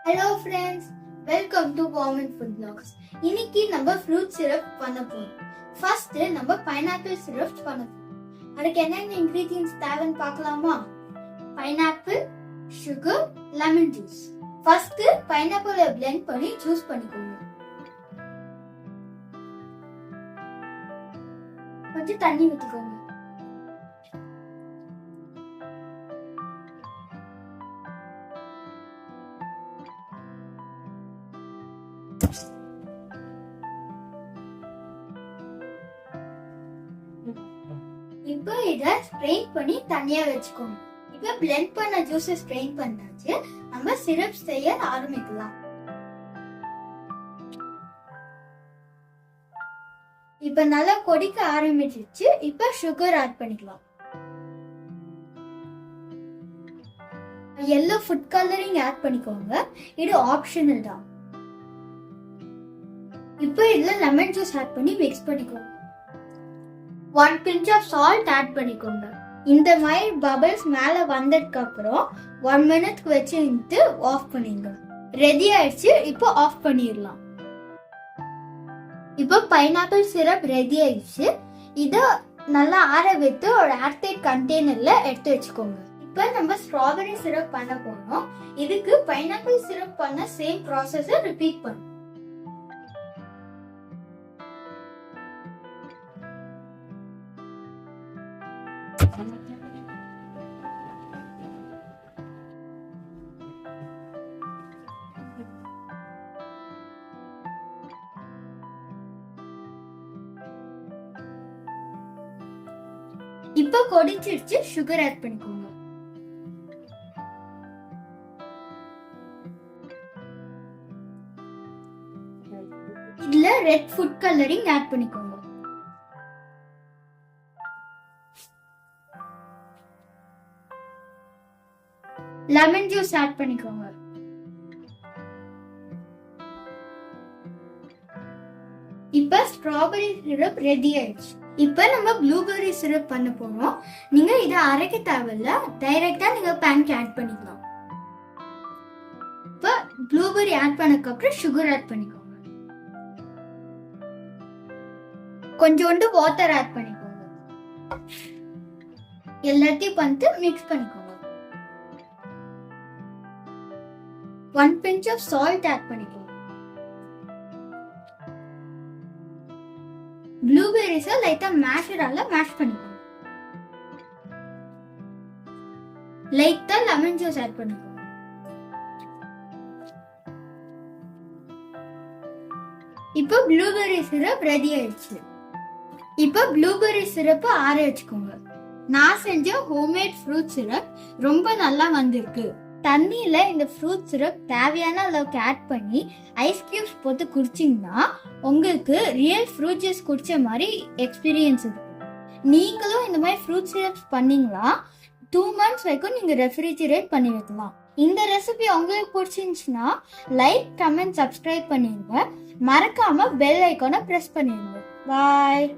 Hello friends, welcome to warm food vlogs. இன்னைக்கு நம்ம fruit syrup பண்ண போறோம். ஃபர்ஸ்ட் நம்ம பைனாப்பிள் சிரப் பண்ண போறோம். அதுக்கு என்னென்ன இன்கிரிடியன்ட்ஸ் தேவைன்னு பார்க்கலாமா? Pineapple, sugar, lemon juice. First பைனாப்பிளை blend பண்ணி ஜூஸ் பண்ணிக்கோங்க. கொஞ்சம் தண்ணி ஊத்திக்கோங்க. இப்போ இத ஸ்ட்ரெயின் பண்ணி தனியா வச்சுக்கோங்க. இப்போ blend பண்ண ஜூஸ் ஸ்ட்ரெயின் பண்ணாச்சு. நம்ம சிரப் செய்ய ஆரம்பிக்கலாம். இப்போ நல்லா கொதிக்க ஆரம்பிச்சிருச்சு. இப்போ சுகர் ஆட் பண்ணிக்கலாம். yellow ஃபுட் கலரிங் ஆட் பண்ணிக்கோங்க. இது ஆப்ஷனல் தான். இப்போ இதுல லெமன் ஜூஸ் ஆட் பண்ணி மிக்ஸ் பண்ணிக்கோங்க. 1 pinch of salt ஆட் பண்ணிக்கோங்க. இந்த மாதிரி பபிள்ஸ் மேல வந்ததுக்கு அப்புறம் 1 minute வச்சுட்டு ஆஃப் பண்ணிடுங்க. ரெடி ஆயிடுச்சு. இப்போ ஆஃப் பண்ணிடலாம். இப்போ பைனாப்பிள் சிரப் ரெடி ஆயிடுச்சு. இத நல்லா ஆற விட்டு ஒரு ஏர்டைட் கண்டெய்னர்ல எடுத்து வச்சுக்கோங்க. இப்போ நம்ம ஸ்ட்ராபெரி சிரப் பண்ண போறோம். இதுக்கு பைனாப்பிள் சிரப் பண்ண சேம் ப்ராசஸ் ரிப்பீட் பண்ணும். இப்போ கொதிச்சிருச்சு. சுகர் ஆட் பண்ணிக்கோங்க. இதுல ரெட் ஃபுட் கலரிங் ஆட் பண்ணிக்கோங்க. லெமன் ஜூஸ் ஆட் பண்ணிக்கோங்க. இப்ப ஸ்ட்ராபெரி சிரப் ரெடி ஆயிடுச்சு. இப்ப நம்ம ப்ளூபெர்ரி சிரப் பண்ண போறோம். நீங்க இத அரைக்க தேவையில்ல, டைரக்டா நீங்க பேனுக்கு ஆட் பண்ணிக்கலாம். இப்ப ப்ளூபெர்ரி ஆட் பண்ணதுக்கு அப்புறம் சுகர் ஆட் பண்ணிக்கோங்க. கொஞ்சோண்டு வாட்டர் ஆட் பண்ணிக்கோங்க. எல்லாத்தையும் பண்ணிட்டு மிக்ஸ் பண்ணிக்கோங்க. 1 pinch of salt ஆட் பண்ணிக்கோங்க. ப்ளூபெர்ரிஸ் லைட்டா மேஷரால மேஷ் பண்ணிக்கோங்க. லைட்டா லெமன் ஜூஸ் ஆட் பண்ணிக்கோங்க. இப்போ ப்ளூபெர்ரி சிரப் ரெடி ஆயிடுச்சு. இப்போ ப்ளூபெர்ரி சிரப் ஆற வச்சுக்கோங்க. நான் செஞ்ச ஹோம்மேட் ஃப்ரூட் சிரப் ரொம்ப நல்லா வந்திருக்கு. தண்ணியில இந்த ஃப்ரூட் சிரப் தேவையான அளவுக்கு ஆட் பண்ணி ஐஸ் கியூப்ஸ் போட்டு குடிச்சிங்கன்னா உங்களுக்கு ரியல் ஃப்ரூட் ஜூஸ் குடிச்ச மாதிரி எக்ஸ்பீரியன்ஸ் இருக்கும். நீங்களும் இந்த மாதிரி ஃப்ரூட் சிரப்ஸ் பண்ணீங்களா 2 months வரைக்கும் நீங்க ரெஃப்ரிஜரேட் பண்ணி வைக்கலாம். இந்த ரெசிபி உங்களுக்கு பிடிச்சிருந்துச்சுன்னா லைக், கமெண்ட், சப்ஸ்கிரைப் பண்ணிடுங்க. மறக்காம பெல் ஐக்கானை பிரஸ் பண்ணிடுங்க. பாய்.